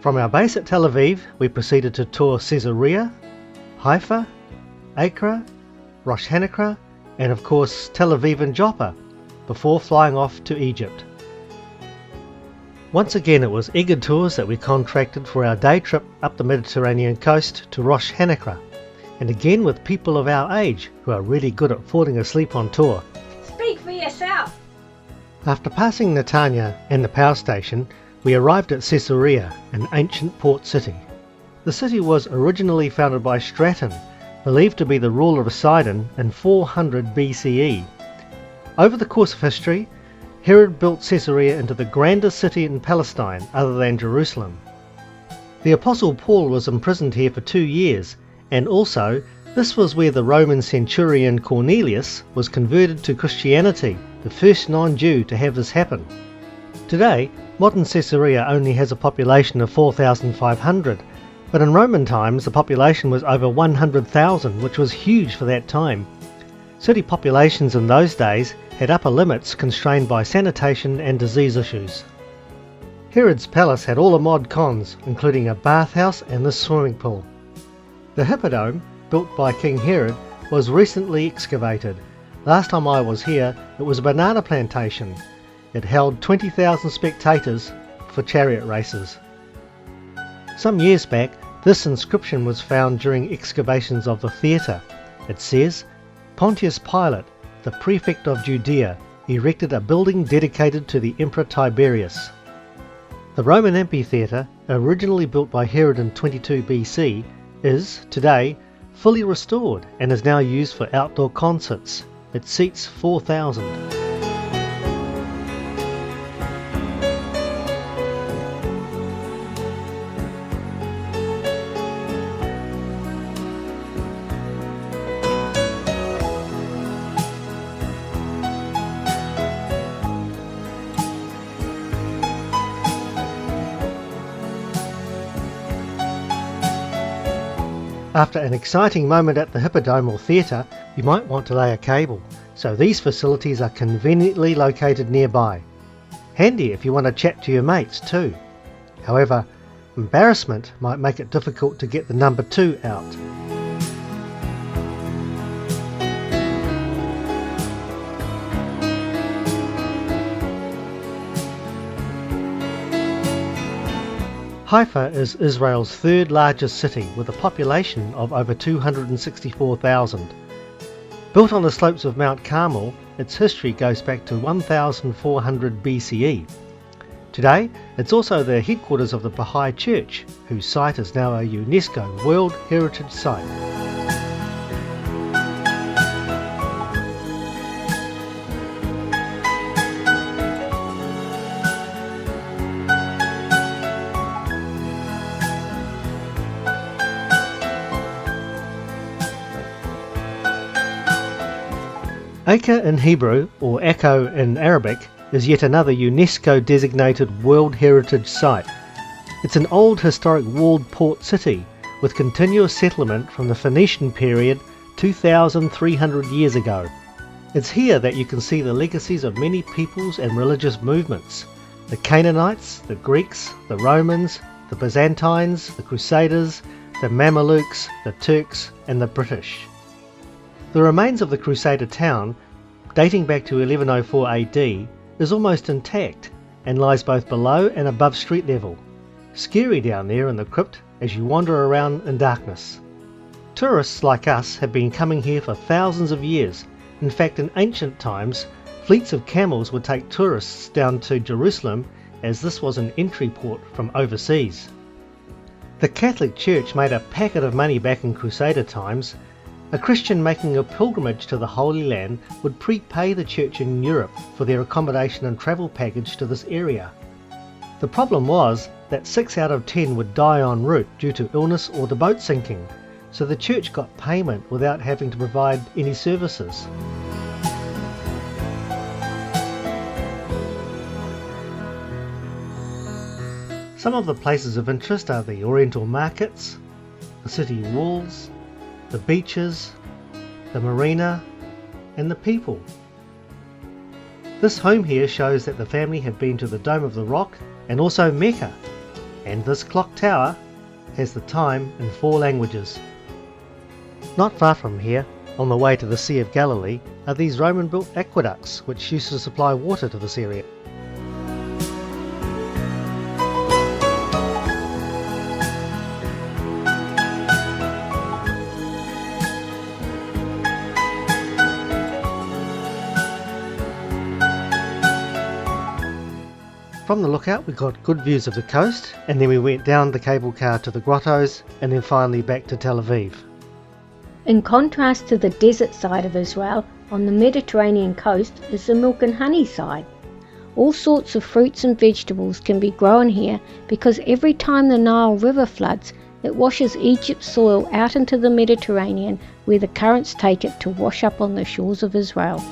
From our base at Tel Aviv, we proceeded to tour Caesarea, Haifa, Acre, Rosh Hanakra, and of course Tel Aviv and Joppa, before flying off to Egypt. Once again, it was Egged Tours that we contracted for our day trip up the Mediterranean coast to Rosh Hanakra, and again with people of our age who are really good at falling asleep on tour. Speak for yourself. After passing Netanya and the power station, we arrived at Caesarea, an ancient port city. The city was originally founded by Straton, believed to be the ruler of Sidon in 400 BCE. Over the course of history, Herod built Caesarea into the grandest city in Palestine other than Jerusalem. The Apostle Paul was imprisoned here for 2 years, and also this was where the Roman centurion Cornelius was converted to Christianity, the first non-Jew to have this happen. Today, modern Caesarea only has a population of 4,500, but in Roman times the population was over 100,000, which was huge for that time. City populations in those days had upper limits constrained by sanitation and disease issues. Herod's palace had all the mod cons, including a bathhouse and this swimming pool. The Hippodrome, built by King Herod, was recently excavated. Last time I was here, it was a banana plantation. It held 20,000 spectators for chariot races. Some years back, this inscription was found during excavations of the theatre. It says, "Pontius Pilate, the prefect of Judea, erected a building dedicated to the Emperor Tiberius." The Roman amphitheatre, originally built by Herod in 22 BC, is, today, fully restored and is now used for outdoor concerts. It seats 4,000. After an exciting moment at the Hippodrome or theatre, you might want to lay a cable, so these facilities are conveniently located nearby. Handy if you want to chat to your mates too. However, embarrassment might make it difficult to get the number 2 out. Haifa is Israel's third largest city with a population of over 264,000. Built on the slopes of Mount Carmel, its history goes back to 1400 BCE. Today, it's also the headquarters of the Baha'i Church, whose site is now a UNESCO World Heritage Site. Acre in Hebrew, or Echo in Arabic, is yet another UNESCO-designated World Heritage Site. It's an old historic walled port city, with continuous settlement from the Phoenician period 2,300 years ago. It's here that you can see the legacies of many peoples and religious movements: the Canaanites, the Greeks, the Romans, the Byzantines, the Crusaders, the Mamelukes, the Turks, and the British. The remains of the Crusader town, dating back to 1104 AD, is almost intact and lies both below and above street level. Scary down there in the crypt as you wander around in darkness. Tourists like us have been coming here for thousands of years. In fact, in ancient times, fleets of camels would take tourists down to Jerusalem, as this was an entry port from overseas. The Catholic Church made a packet of money back in Crusader times. A Christian making a pilgrimage to the Holy Land would prepay the church in Europe for their accommodation and travel package to this area. The problem was that 6 out of 10 would die en route due to illness or the boat sinking, so the church got payment without having to provide any services. Some of the places of interest are the Oriental markets, the city walls, the beaches, the marina, and the people. This home here shows that the family had been to the Dome of the Rock and also Mecca. and this clock tower has the time in 4 languages. Not far from here, on the way to the Sea of Galilee, are these Roman-built aqueducts which used to supply water to this area. From the lookout we got good views of the coast, and then we went down the cable car to the grottos and then finally back to Tel Aviv. In contrast to the desert side of Israel, on the Mediterranean coast is the milk and honey side. All sorts of fruits and vegetables can be grown here because every time the Nile River floods, it washes Egypt's soil out into the Mediterranean, where the currents take it to wash up on the shores of Israel.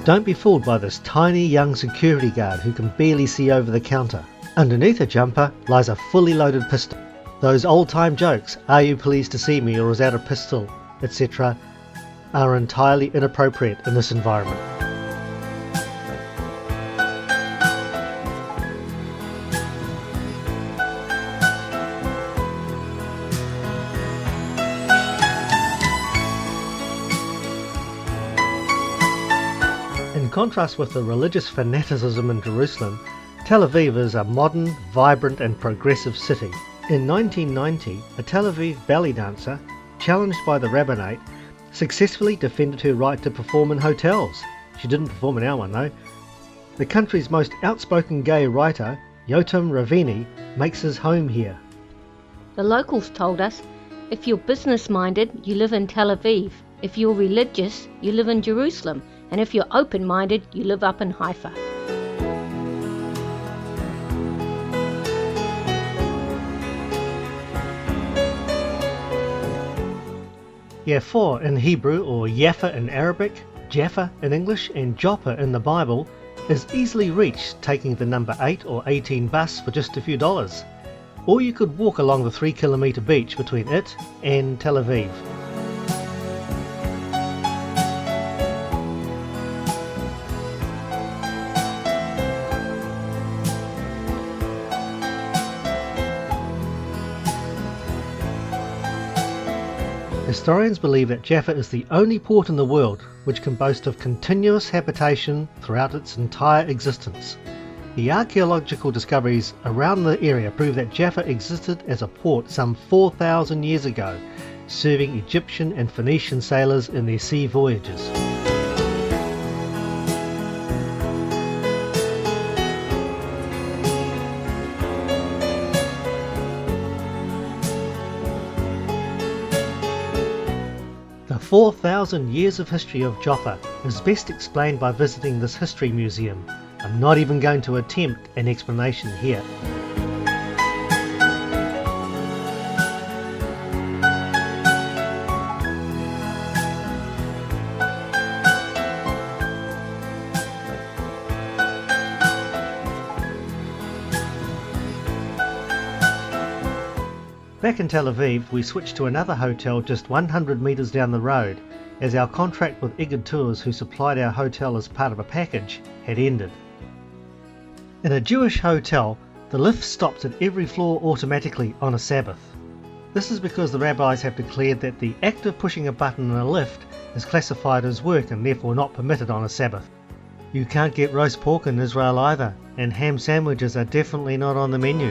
Don't be fooled by this tiny young security guard who can barely see over the counter. Underneath a jumper lies a fully loaded pistol. Those old-time jokes, "Are you pleased to see me," or "Is that a pistol," etc., are entirely inappropriate in this environment. In contrast with the religious fanaticism in Jerusalem, Tel Aviv is a modern, vibrant and progressive city. In 1990, a Tel Aviv belly dancer, challenged by the rabbinate, successfully defended her right to perform in hotels. She didn't perform in our one though. The country's most outspoken gay writer, Yotam Ravini, makes his home here. The locals told us, if you're business-minded, you live in Tel Aviv. If you're religious, you live in Jerusalem. And if you're open-minded, you live up in Haifa. Yafor in Hebrew or Jaffa in Arabic, Jaffa in English and Joppa in the Bible is easily reached taking the number 8 or 18 bus for just a few dollars. Or you could walk along the 3-kilometre beach between it and Tel Aviv. Historians believe that Jaffa is the only port in the world which can boast of continuous habitation throughout its entire existence. The archaeological discoveries around the area prove that Jaffa existed as a port some 4,000 years ago, serving Egyptian and Phoenician sailors in their sea voyages. The 4,000 years of history of Joppa is best explained by visiting this history museum. I'm not even going to attempt an explanation here. Back in Tel Aviv, we switched to another hotel just 100 metres down the road, as our contract with Igad Tours, who supplied our hotel as part of a package, had ended. In a Jewish hotel, the lift stops at every floor automatically on a Sabbath. This is because the rabbis have declared that the act of pushing a button in a lift is classified as work and therefore not permitted on a Sabbath. You can't get roast pork in Israel either, and ham sandwiches are definitely not on the menu.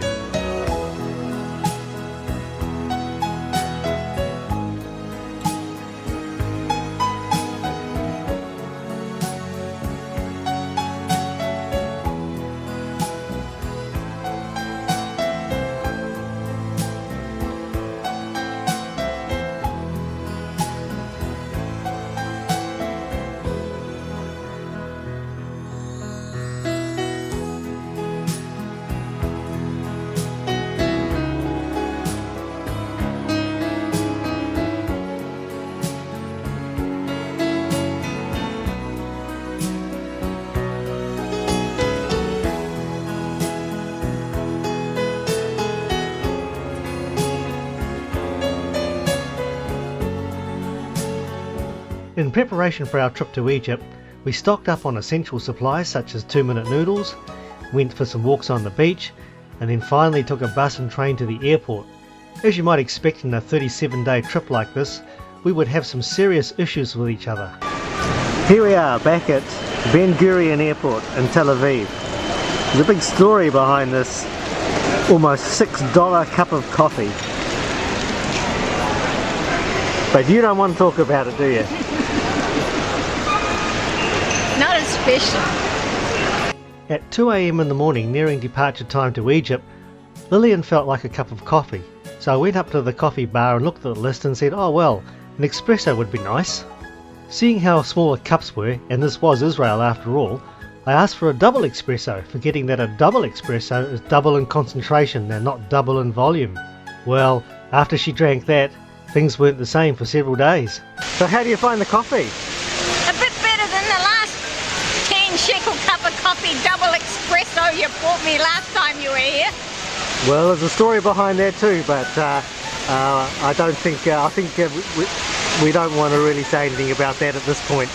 In preparation for our trip to Egypt, we stocked up on essential supplies such as 2-minute noodles, went for some walks on the beach, and then finally took a bus and train to the airport. As you might expect in a 37-day trip like this, we would have some serious issues with each other. Here we are back at Ben Gurion Airport in Tel Aviv. There's a big story behind this almost $6 cup of coffee. But you don't want to talk about it, do you? Not especially. At 2 AM in the morning, nearing departure time to Egypt, Lillian felt like a cup of coffee. So I went up to the coffee bar and looked at the list and said, oh well, an espresso would be nice. Seeing how small the cups were, and this was Israel after all, I asked for a double espresso, forgetting that a double espresso is double in concentration and not double in volume. Well, after she drank that, things weren't the same for several days. So how do you find the coffee? A bit better than the last 10 shekel cup of coffee double espresso you bought me last time you were here. Well, there's a story behind that too, but I think we don't want to really say anything about that at this point.